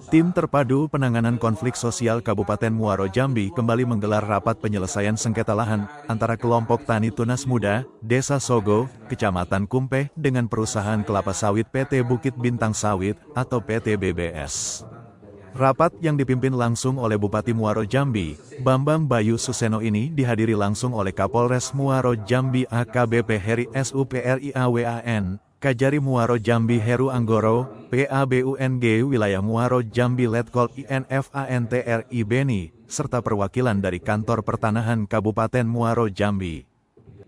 Tim Terpadu Penanganan Konflik Sosial Kabupaten Muaro Jambi kembali menggelar rapat penyelesaian sengketa lahan antara kelompok tani tunas muda, Desa Sogo, Kecamatan Kumpeh dengan perusahaan kelapa sawit PT Bukit Bintang Sawit atau PT BBS. Rapat yang dipimpin langsung oleh Bupati Muaro Jambi, Bambang Bayu Suseno ini dihadiri langsung oleh Kapolres Muaro Jambi AKBP Heri SUPRIAWAN, Kajari Muaro Jambi Heru Anggoro, PABUNG Wilayah Muaro Jambi Letkol INFANTRI Beni, serta perwakilan dari Kantor Pertanahan Kabupaten Muaro Jambi.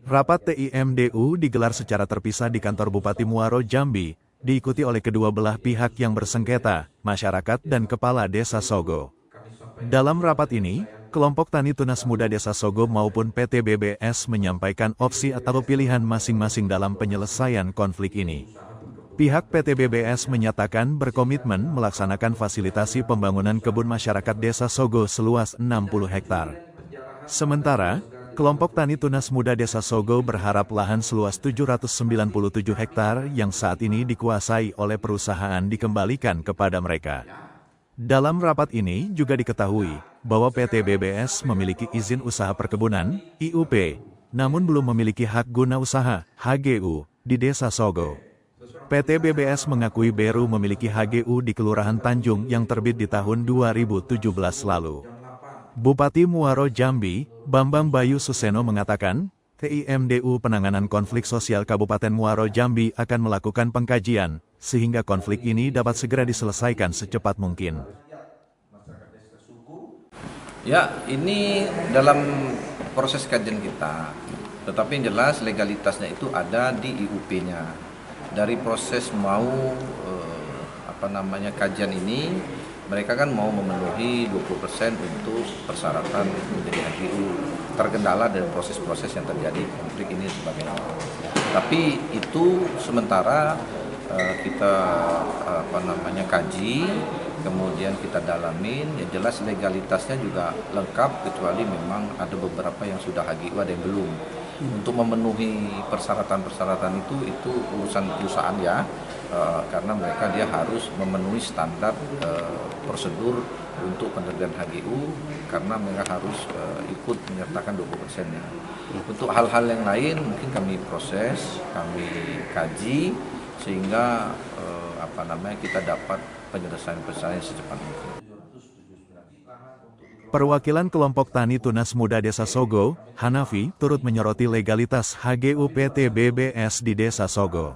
Rapat TIMDU digelar secara terpisah di kantor Bupati Muaro Jambi, diikuti oleh kedua belah pihak yang bersengketa, masyarakat dan kepala Desa Sogo. Dalam rapat ini, kelompok tani tunas muda Desa Sogo maupun PT BBS menyampaikan opsi atau pilihan masing-masing dalam penyelesaian konflik ini. Pihak PT BBS menyatakan berkomitmen melaksanakan fasilitasi pembangunan kebun masyarakat Desa Sogo seluas 60 hektar. Sementara, kelompok tani tunas muda Desa Sogo berharap lahan seluas 797 hektar yang saat ini dikuasai oleh perusahaan dikembalikan kepada mereka. Dalam rapat ini juga diketahui bahwa PT BBS memiliki izin usaha perkebunan, IUP, namun belum memiliki hak guna usaha, HGU, di Desa Sogo. PT BBS mengakui baru memiliki HGU di Kelurahan Tanjung yang terbit di tahun 2017 lalu. Bupati Muaro Jambi, Bambang Bayu Suseno mengatakan, TIMDU Penanganan Konflik Sosial Kabupaten Muaro Jambi akan melakukan pengkajian, sehingga konflik ini dapat segera diselesaikan secepat mungkin. Ya, ini dalam proses kajian kita, tetapi yang jelas legalitasnya itu ada di IUP-nya. Dari proses kajian ini, mereka kan mau memenuhi 20% untuk persyaratan menjadi HGU. Terkendala dari proses-proses yang terjadi konflik ini sebagainya. Tapi itu sementara kita kaji, kemudian kita dalamin. Yang jelas legalitasnya juga lengkap, kecuali memang ada beberapa yang sudah HGU, ada yang belum. Untuk memenuhi persyaratan-persyaratan itu urusan perusahaan ya, karena dia harus memenuhi standar prosedur untuk penerbitan HGU, karena mereka harus ikut menyertakan 20%-nya. Untuk hal-hal yang lain mungkin kami proses, kami kaji, sehingga kita dapat penyelesaian secepat mungkin. Perwakilan kelompok tani tunas muda Desa Sogo, Hanafi, turut menyoroti legalitas HGU PT BBS di Desa Sogo.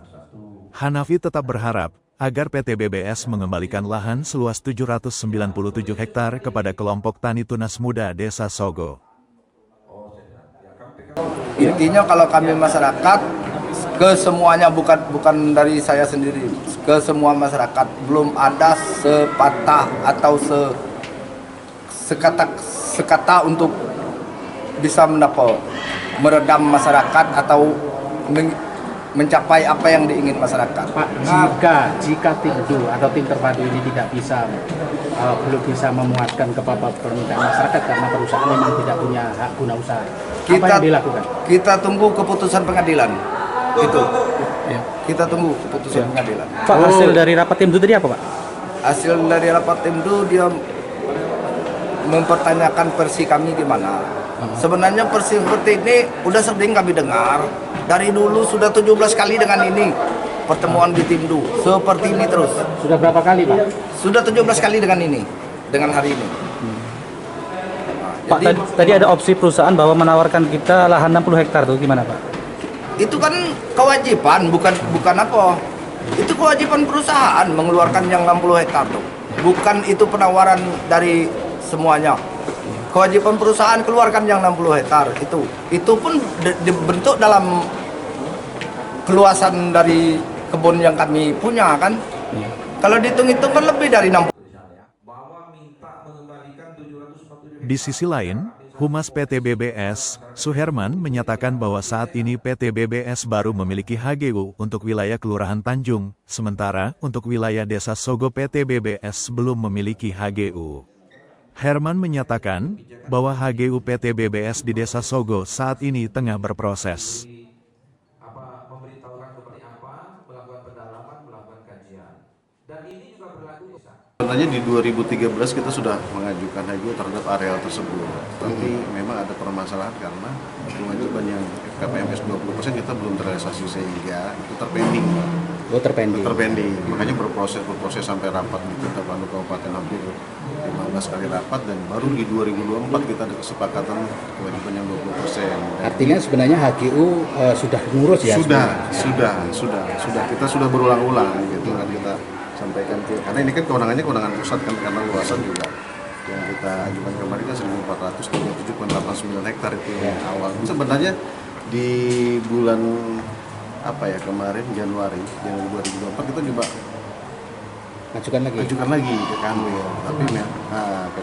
Hanafi tetap berharap agar PT BBS mengembalikan lahan seluas 797 hektar kepada kelompok tani tunas muda Desa Sogo. Intinya kalau kami masyarakat, ke semuanya, bukan dari saya sendiri, ke semua masyarakat, belum ada sepatah atau sekata untuk bisa meredam masyarakat atau mencapai apa yang diingin masyarakat. Pak, jika tim terpadu ini belum bisa memuatkan kepada permintaan masyarakat karena perusahaan memang tidak punya hak guna usaha, apa yang dilakukan? Kita tunggu keputusan pengadilan. Itu. Ya. Kita tunggu keputusan pengadilan. Pak, hasil dari rapat tim itu tadi apa, Pak? Hasil dari rapat tim itu dia mempertanyakan versi kami gimana. Sebenarnya versi seperti ini udah sering kami dengar. Dari dulu sudah 17 kali dengan ini pertemuan di Timdu. Seperti ini terus. Sudah berapa kali, Pak? Sudah 17 kali dengan ini. Dengan hari ini. Pak, tadi ada opsi perusahaan bahwa menawarkan kita lahan 60 hektar tuh gimana, Pak? Itu kan kewajiban, bukan apa. Itu kewajiban perusahaan mengeluarkan yang 60 hektar tuh. Bukan itu penawaran dari semuanya. Kewajiban perusahaan keluarkan yang 60 hektar itu. Itu pun dibentuk dalam keluasan dari kebun yang kami punya kan. Kalau dihitung-hitung kan lebih dari 60. Di sisi lain, Humas PT BBS, Suherman menyatakan bahwa saat ini PT BBS baru memiliki HGU untuk wilayah Kelurahan Tanjung, sementara untuk wilayah Desa Sogo PT BBS belum memiliki HGU. Herman menyatakan bahwa HGU PT BBS di Desa Sogo saat ini tengah berproses. Memberitahukan seperti apa, melakukan pendalaman, melakukan kajian. Dan ini juga berlaku Sebenarnya di 2013 kita sudah mengajukan HGU terhadap areal tersebut, tapi memang ada permasalahan karena kewajiban yang KPMS 20% kita belum terrealisasi sehingga itu terpending. Oh, terpending. Makanya berproses sampai rapat di tingkat Pandu Kabupaten hampir 15 kali rapat dan baru di 2024 kita ada kesepakatan kewajiban yang 20%. Artinya sebenarnya HGU sudah ngurus ya? Sudah. Kita sudah berulang-ulang gitu kan kita sampaikan karena ini kan kewenangan pusat kan karena luasan juga yang kita ajukan kemarin kan 1.437,89 hektar itu yang awal. Sebenarnya di bulan kemarin Januari 2024 kita coba ajukan lagi ke kami ya.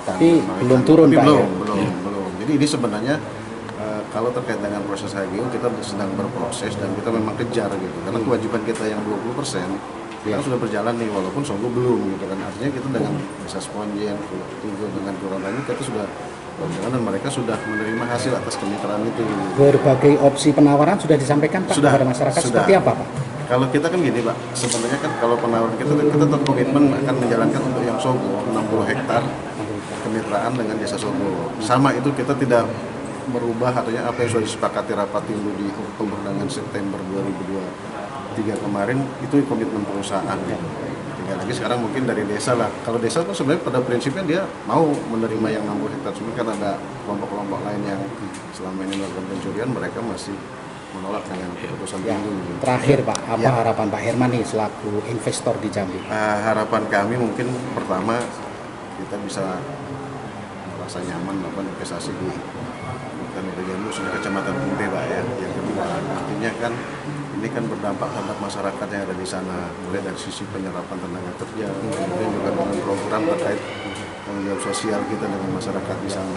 Tapi belum turun Pak. Belum. Jadi ini sebenarnya kalau terkait dengan proses HGU kita sedang berproses dan kita memang kejar gitu karena kewajiban kita yang 20% kita sudah berjalan nih walaupun Sogo belum gitu kan, artinya kita dengan Desa Sponjen, Tugu dengan Kelurahan kita sudah berjalan dan mereka sudah menerima hasil atas kemitraan itu. Berbagai opsi penawaran sudah disampaikan Pak kepada masyarakat seperti apa Pak? Kalau kita kan gini Pak, sebenarnya kan kalau penawaran kita tetap komitmen akan menjalankan untuk yang Sogo 60 hektar kemitraan dengan Desa Sogo. Sama itu kita tidak merubah artinya apa yang sudah disepakati rapat Tindo di Oktober dengan September 2023 kemarin itu komitmen perusahaan. Tinggal lagi sekarang mungkin dari desa lah. Kalau desa kan sebenarnya pada prinsipnya dia mau menerima yang 60 hektar, cuma kan ada kelompok-kelompok lain yang selama ini melakukan pencurian mereka masih menolak dengan keputusan Tindo. Terakhir Pak, apa harapan Pak Herman nih selaku investor di Jambi? Harapan kami mungkin pertama kita bisa merasa nyaman melakukan investasi di Jambi, khususnya Kecamatan Kumpe Pak ya. Yang kedua, artinya kan ini kan berdampak terhadap masyarakat yang ada di sana, mulai dari sisi penyerapan tenaga kerja, kemudian juga dengan program terkait tanggung jawab sosial kita dengan masyarakat di sana.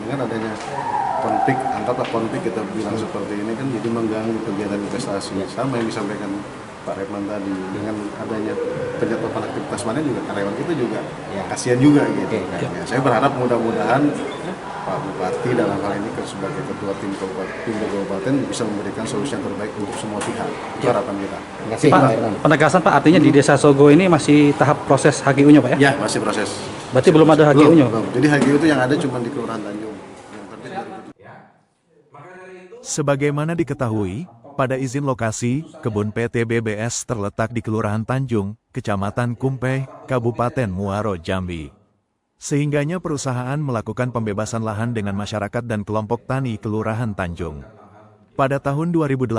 Dengan adanya anggaplah konflik kita bilang seperti ini kan jadi mengganggu kegiatan investasi. Sama yang disampaikan Pak Redman tadi, dengan adanya penyetopan aktivitas mana juga karyawan kita juga kasihan juga gitu. Ya, saya berharap mudah-mudahan Pak Bupati dalam hal ini sebagai ketua tim kabupaten bisa memberikan solusi yang terbaik untuk semua pihak. Itu harapan kita. Pak, penegasan Pak, artinya di Desa Sogo ini masih tahap proses HGU-nya Pak ya? Ya, masih proses. Berarti belum ada HGU-nya? Belum. Jadi HGU itu yang ada cuma di Kelurahan Tanjung. Sebagaimana diketahui, pada izin lokasi, kebun PT BBS terletak di Kelurahan Tanjung, Kecamatan Kumpe, Kabupaten Muaro, Jambi. Sehingganya perusahaan melakukan pembebasan lahan dengan masyarakat dan kelompok tani Kelurahan Tanjung. Pada tahun 2018,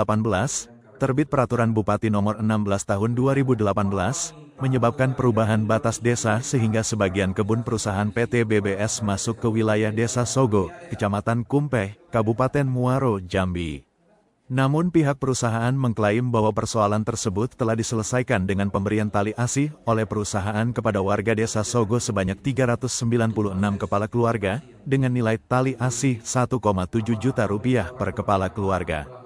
terbit Peraturan Bupati Nomor 16 Tahun 2018, menyebabkan perubahan batas desa sehingga sebagian kebun perusahaan PT BBS masuk ke wilayah Desa Sogo, Kecamatan Kumpe, Kabupaten Muaro, Jambi. Namun pihak perusahaan mengklaim bahwa persoalan tersebut telah diselesaikan dengan pemberian tali asih oleh perusahaan kepada warga Desa Sogo sebanyak 396 kepala keluarga, dengan nilai tali asih Rp1,7 juta per kepala keluarga.